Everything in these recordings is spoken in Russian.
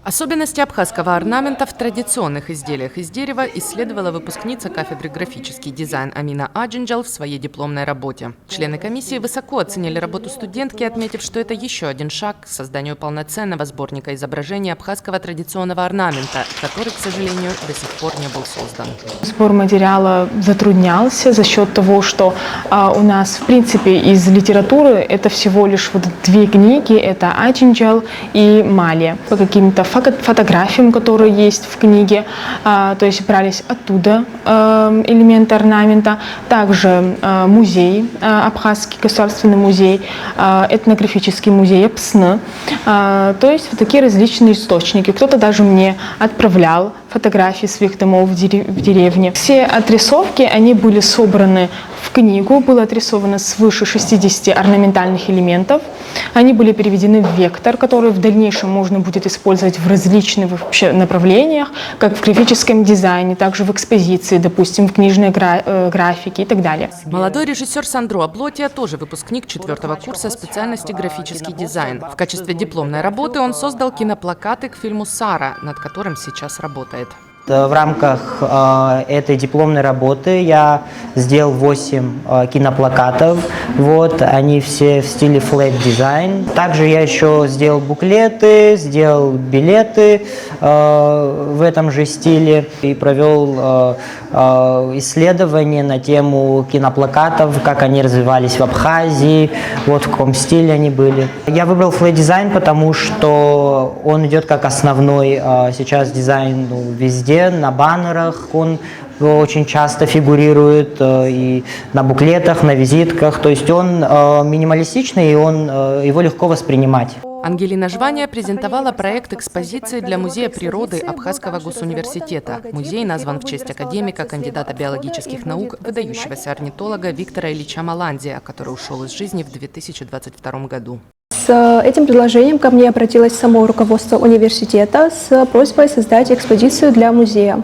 Особенности абхазского орнамента в традиционных изделиях из дерева исследовала выпускница кафедры графический дизайн Амина Аджинджал в своей дипломной работе. Члены комиссии высоко оценили работу студентки, отметив, что это еще один шаг к созданию полноценного сборника изображений абхазского традиционного орнамента, который, к сожалению, до сих пор не был создан. Сбор материала затруднялся за счет того, что у нас, в принципе, из литературы это всего лишь вот две книги, это Аджинджал и Малия. По каким-то фотографиям, которые есть в книге, то есть брались оттуда элементы орнамента. Также музей, Абхазский государственный музей, этнографический музей ПСН. То есть вот такие различные источники. Кто-то даже мне отправлял фотографии своих домов в деревне. Все отрисовки, они были собраны в книгу, было отрисовано свыше 60 орнаментальных элементов. Они были переведены в вектор, который в дальнейшем можно будет использовать в различных вообще направлениях, как в графическом дизайне, также в экспозиции, допустим, в книжной графике и так далее. Молодой режиссер Сандро Аблотия тоже выпускник 4-го курса специальности графический дизайн. В качестве дипломной работы он создал киноплакаты к фильму «Сара», над которым сейчас работает. В рамках этой дипломной работы я сделал 8 киноплакатов. Вот, они все в стиле flat дизайн. Также я еще сделал буклеты, сделал билеты в этом же стиле и провел исследование на тему киноплакатов, как они развивались в Абхазии, вот в каком стиле они были. Я выбрал flat дизайн, потому что он идет как основной сейчас дизайн везде. На баннерах он очень часто фигурирует, и на буклетах, на визитках. То есть он минималистичный, и его легко воспринимать. Ангелина Жвания презентовала проект экспозиции для Музея природы Абхазского госуниверситета. Музей назван в честь академика, кандидата биологических наук, выдающегося орнитолога Виктора Ильича Маландия, который ушел из жизни в 2022 году. С этим предложением ко мне обратилось само руководство университета с просьбой создать экспозицию для музея.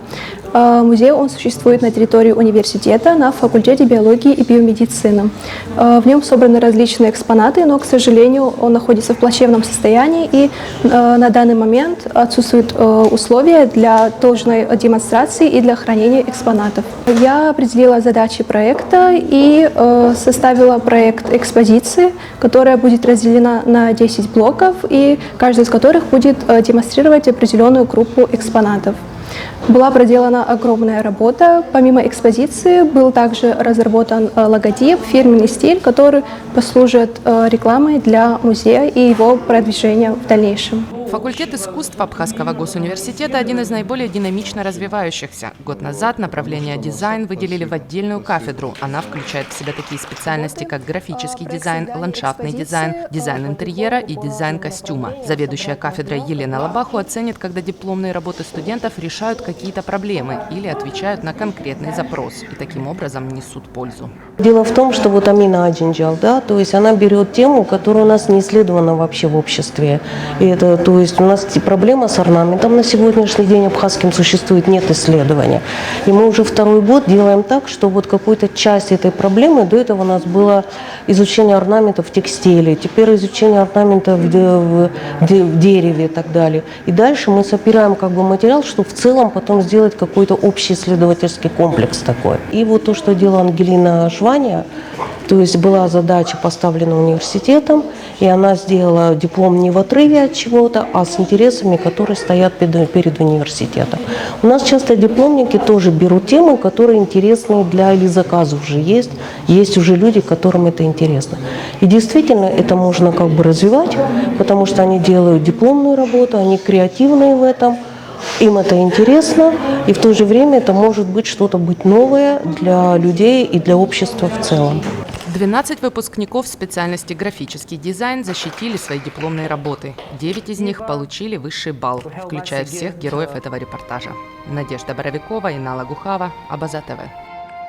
Музей он существует на территории университета на факультете биологии и биомедицины. В нем собраны различные экспонаты, но, к сожалению, он находится в плачевном состоянии, и на данный момент отсутствуют условия для должной демонстрации и для хранения экспонатов. Я определила задачи проекта и составила проект экспозиции, которая будет разделена на 10 блоков, и каждый из которых будет демонстрировать определенную группу экспонатов. Была проделана огромная работа. Помимо экспозиции был также разработан логотип, фирменный стиль, который послужит рекламой для музея и его продвижения в дальнейшем. Факультет искусств Абхазского госуниверситета – один из наиболее динамично развивающихся. Год назад направление дизайн выделили в отдельную кафедру. Она включает в себя такие специальности, как графический дизайн, ландшафтный дизайн, дизайн интерьера и дизайн костюма. Заведующая кафедрой Елена Лобаху оценит, когда дипломные работы студентов решают какие-то проблемы или отвечают на конкретный запрос и таким образом несут пользу. Дело в том, что вот Амина Аджинджал, да, то есть она берет тему, которая у нас не исследована вообще в обществе. И это, то есть у нас проблема с орнаментом на сегодняшний день абхазским существует, нет исследования. И мы уже второй год делаем так, что вот какую-то часть этой проблемы, до этого у нас было изучение орнамента в текстиле, теперь изучение орнамента в дереве и так далее. И дальше мы собираем как бы материал, чтобы в целом потом сделать какой-то общий исследовательский комплекс такой. И вот то, что делала Ангелина Жвания, то есть была задача поставлена университетом, и она сделала диплом не в отрыве от чего-то, а с интересами, которые стоят перед университетом. У нас часто дипломники тоже берут темы, которые интересны или заказы уже есть. Есть уже люди, которым это интересно. И действительно это можно как бы развивать, потому что они делают дипломную работу, они креативные в этом. Им это интересно, и в то же время это может быть что-то новое для людей и для общества в целом. 12 выпускников специальности графический дизайн защитили свои дипломные работы. 9 из них получили высший балл, включая всех героев этого репортажа. Надежда Боровикова, Инна Лагухава, Абаза ТВ.